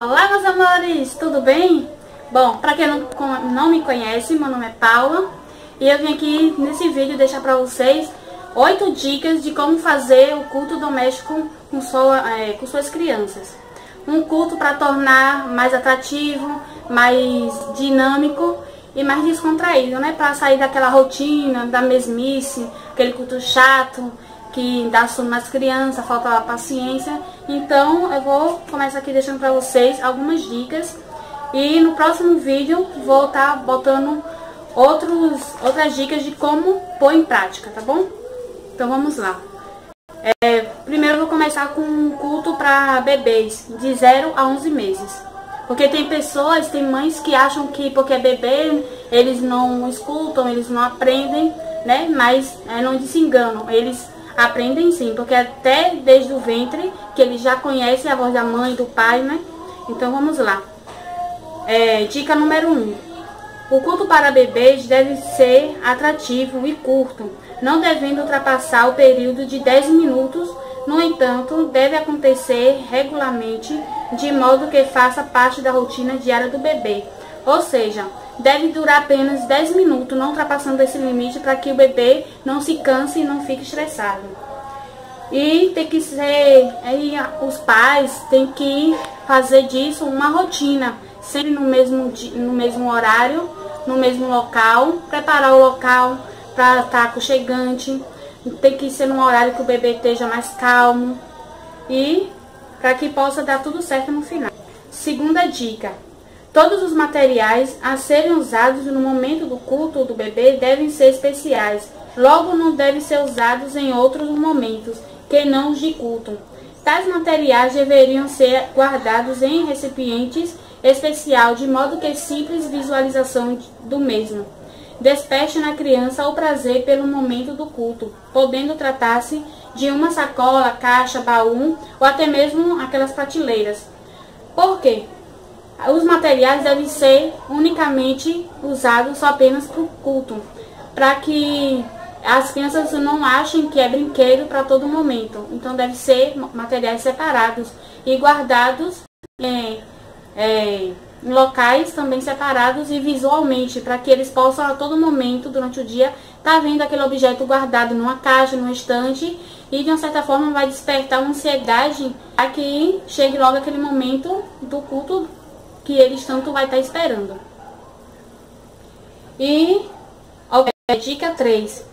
Olá, meus amores, tudo bem? Bom, para quem não me conhece, meu nome é Paula e eu vim aqui nesse vídeo deixar para vocês 8 dicas de como fazer o culto doméstico com suas crianças. Um culto para tornar mais atrativo, mais dinâmico e mais descontraído, né? Para sair daquela rotina, da mesmice, aquele culto chato que dá sono nas crianças, falta paciência. Então eu vou começar aqui deixando para vocês algumas dicas e no próximo vídeo vou estar botando outras dicas de como pôr em prática, tá bom? Então vamos lá. Primeiro eu vou começar com um culto para bebês de 0 a 11 meses. Porque tem mães que acham que porque é bebê eles não escutam, eles não aprendem, né? Mas não se enganam, eles aprendem sim, porque até desde o ventre que eles já conhecem a voz da mãe, do pai, né? Então vamos lá. Dica número 1. O culto para bebês deve ser atrativo e curto, não devendo ultrapassar o período de 10 minutos. No entanto, deve acontecer regularmente, de modo que faça parte da rotina diária do bebê. Ou seja, deve durar apenas 10 minutos, não ultrapassando esse limite, para que o bebê não se canse e não fique estressado. E tem que ser, os pais têm que fazer disso uma rotina, sempre no mesmo horário, no mesmo local, preparar o local para estar aconchegante. Tem que ser num horário que o bebê esteja mais calmo e para que possa dar tudo certo no final. Segunda dica. Todos os materiais a serem usados no momento do culto do bebê devem ser especiais. Logo, não devem ser usados em outros momentos que não os de culto. Tais materiais deveriam ser guardados em recipientes especial, de modo que simples visualização do mesmo desperte na criança o prazer pelo momento do culto, podendo tratar-se de uma sacola, caixa, baú ou até mesmo aquelas prateleiras. Por quê? Os materiais devem ser unicamente usados só apenas para o culto, para que as crianças não achem que é brinquedo para todo momento. Então deve ser materiais separados e guardados em locais também separados e visualmente, para que eles possam a todo momento durante o dia estar vendo aquele objeto guardado numa caixa, numa estante, e de uma certa forma vai despertar uma ansiedade para que chegue logo aquele momento do culto que eles tanto vai estar esperando. E dica 3.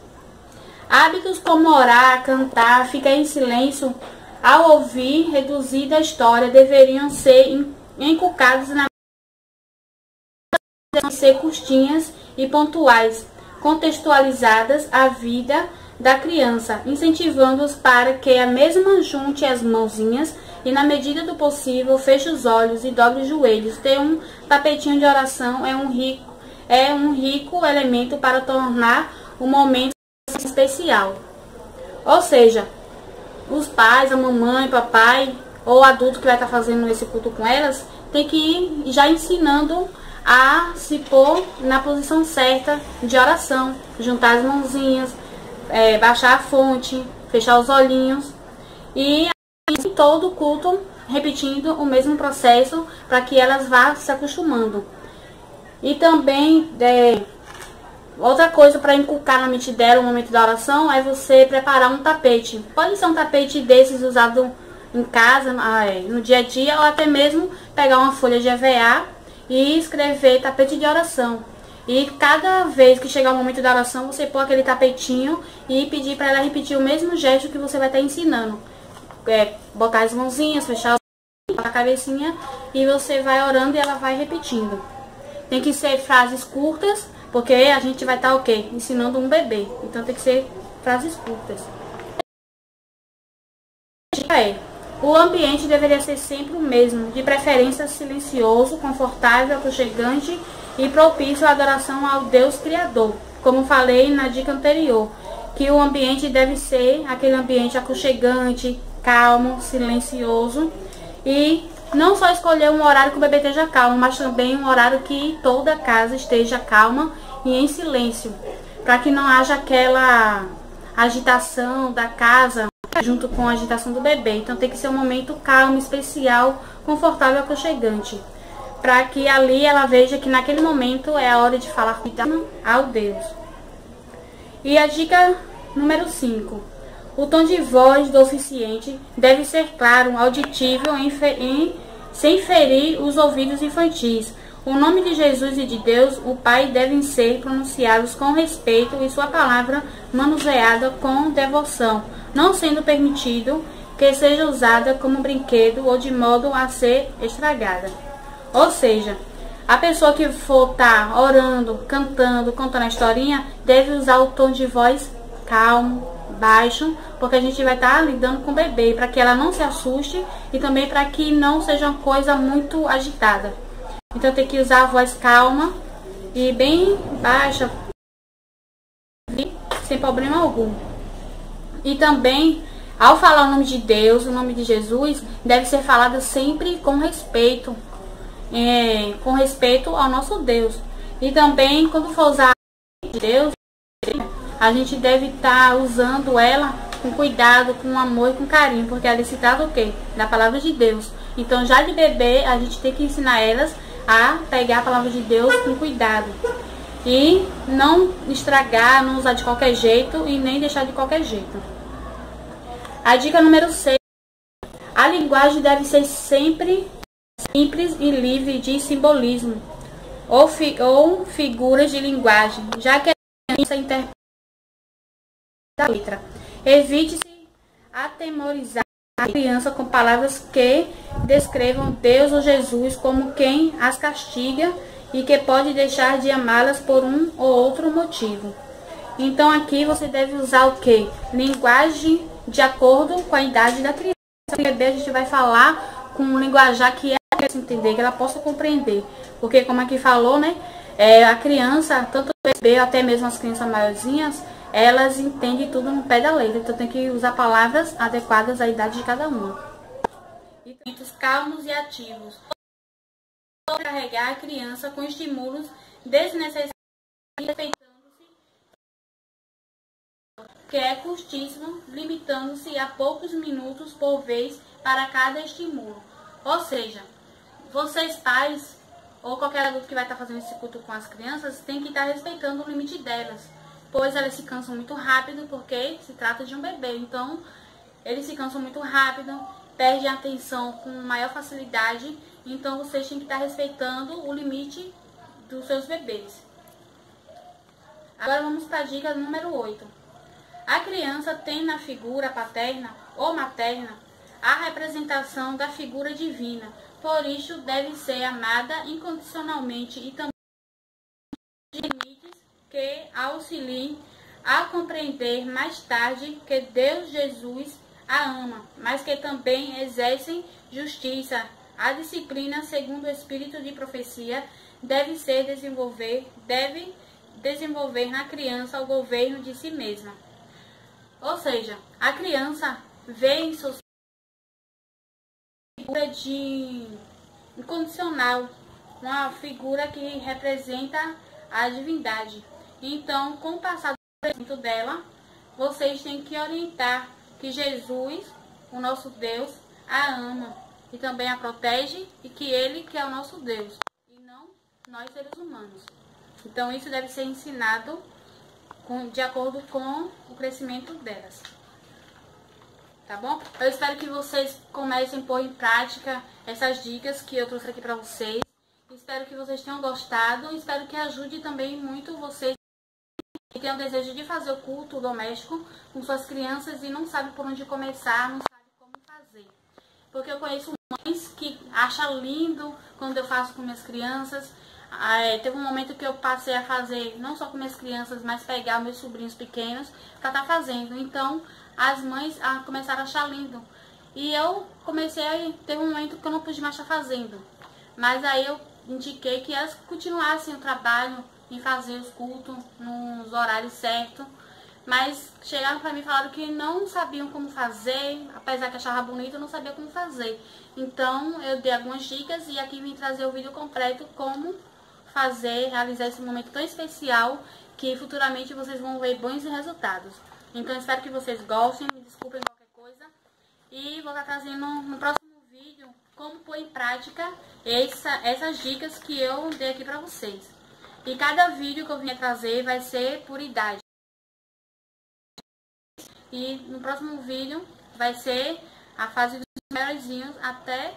Hábitos como orar, cantar, ficar em silêncio ao ouvir reduzida a história deveriam ser inculcados na ser curtinhas e pontuais, contextualizadas à vida da criança, incentivando-os para que a mesma junte as mãozinhas e, na medida do possível, feche os olhos e dobre os joelhos. Ter um tapetinho de oração é um rico elemento para tornar o momento especial. Ou seja, os pais, a mamãe, papai ou adulto que vai estar fazendo esse culto com elas, tem que ir já ensinando a se pôr na posição certa de oração, juntar as mãozinhas, baixar a fonte, fechar os olhinhos e em todo o culto repetindo o mesmo processo para que elas vá se acostumando. E também outra coisa para inculcar na mente dela no momento da oração é você preparar um tapete. Pode ser um tapete desses usado em casa, no dia a dia, ou até mesmo pegar uma folha de EVA e escrever tapete de oração. E cada vez que chegar o momento da oração, você pôr aquele tapetinho e pedir para ela repetir o mesmo gesto que você vai estar ensinando. Botar as mãozinhas, fechar a cabecinha e você vai orando e ela vai repetindo. Tem que ser frases curtas, porque a gente vai estar ensinando um bebê. Então tem que ser frases curtas. O ambiente deveria ser sempre o mesmo, de preferência silencioso, confortável, aconchegante e propício à adoração ao Deus Criador. Como falei na dica anterior, que o ambiente deve ser aquele ambiente aconchegante, calmo, silencioso, e não só escolher um horário que o bebê esteja calmo, mas também um horário que toda a casa esteja calma e em silêncio, para que não haja aquela agitação da casa junto com a agitação do bebê. Então tem que ser um momento calmo, especial, confortável e aconchegante, para que ali ela veja que naquele momento é a hora de falar ao Deus. E a dica número 5. O tom de voz do oficiante deve ser claro, auditível, sem ferir os ouvidos infantis. O nome de Jesus e de Deus, o Pai, devem ser pronunciados com respeito e sua palavra manuseada com devoção, não sendo permitido que seja usada como brinquedo ou de modo a ser estragada. Ou seja, a pessoa que for estar orando, cantando, contando a historinha, deve usar o tom de voz calmo, baixo, porque a gente vai estar lidando com o bebê, para que ela não se assuste e também para que não seja uma coisa muito agitada. Então tem que usar a voz calma e bem baixa, sem problema algum. E também, ao falar o nome de Deus, o nome de Jesus, deve ser falado sempre com respeito ao nosso Deus. E também, quando for usar de Deus, a gente deve estar usando ela com cuidado, com amor e com carinho, porque ela é citada o quê? Da palavra de Deus. Então, já de bebê, a gente tem que ensinar elas a pegar a palavra de Deus com cuidado. E não estragar, não usar de qualquer jeito e nem deixar de qualquer jeito. A dica número 6. A linguagem deve ser sempre simples e livre de simbolismo ou figuras de linguagem, já que a criança interpreta a letra. Evite-se atemorizar a criança com palavras que descrevam Deus ou Jesus como quem as castiga e que pode deixar de amá-las por um ou outro motivo. Então aqui você deve usar o que? Linguagem de acordo com a idade da criança. O bebê a gente vai falar com um linguajar que ela possa entender, que ela possa compreender. Porque como aqui falou, né? A criança, tanto o bebê, até mesmo as crianças maiorzinhas, elas entendem tudo no pé da letra. Então tem que usar palavras adequadas à idade de cada uma. E tempos calmos e ativos. Carregar a criança com estímulos desnecessários, respeitando-se, que é custíssimo, limitando-se a poucos minutos por vez para cada estímulo. Ou seja, vocês pais ou qualquer adulto que vai estar fazendo esse culto com as crianças tem que estar respeitando o limite delas, pois elas se cansam muito rápido, porque se trata de um bebê. Então, eles se cansam muito rápido, perdem a atenção com maior facilidade. Então, vocês têm que estar respeitando o limite dos seus bebês. Agora, vamos para a dica número 8. A criança tem na figura paterna ou materna a representação da figura divina. Por isso, deve ser amada incondicionalmente e também de limites que auxiliem a compreender mais tarde que Deus Jesus a ama, mas que também exercem justiça. A disciplina, segundo o espírito de profecia, deve desenvolver na criança o governo de si mesma. Ou seja, a criança vê em sua figura de incondicional, uma figura que representa a divindade. Então, com o passar do tempo dela, vocês têm que orientar que Jesus, o nosso Deus, a ama e também a protege, e que Ele que é o nosso Deus e não nós seres humanos. Então isso deve ser ensinado de acordo com o crescimento delas. Tá bom? Eu espero que vocês comecem a pôr em prática essas dicas que eu trouxe aqui para vocês. Espero que vocês tenham gostado. Espero que ajude também muito vocês que têm o desejo de fazer o culto doméstico com suas crianças e não sabe por onde começar, não sabe como fazer. Porque eu conheço mães que acham lindo quando eu faço com minhas crianças. Teve um momento que eu passei a fazer, não só com minhas crianças, mas pegar meus sobrinhos pequenos para estar fazendo. Então, as mães começaram a achar lindo. E eu teve um momento que eu não pude mais estar fazendo. Mas aí eu indiquei que elas continuassem o trabalho em fazer os cultos nos horários certos. Mas chegaram para mim e falaram que não sabiam como fazer, apesar que achava bonito, não sabia como fazer. Então, eu dei algumas dicas e aqui vim trazer o vídeo completo como realizar esse momento tão especial que futuramente vocês vão ver bons resultados. Então, espero que vocês gostem, me desculpem qualquer coisa. E vou estar trazendo no próximo vídeo como pôr em prática essas dicas que eu dei aqui pra vocês. E cada vídeo que eu vim trazer vai ser por idade. E no próximo vídeo vai ser a fase dos melhorzinhos até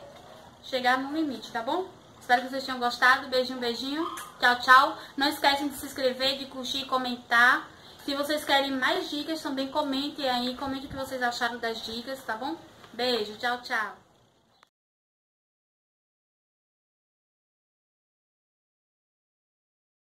chegar no limite, tá bom? Espero que vocês tenham gostado. Beijinho, beijinho. Tchau, tchau. Não esquecem de se inscrever, de curtir e comentar. Se vocês querem mais dicas, também comentem aí. Comentem o que vocês acharam das dicas, tá bom? Beijo, tchau, tchau.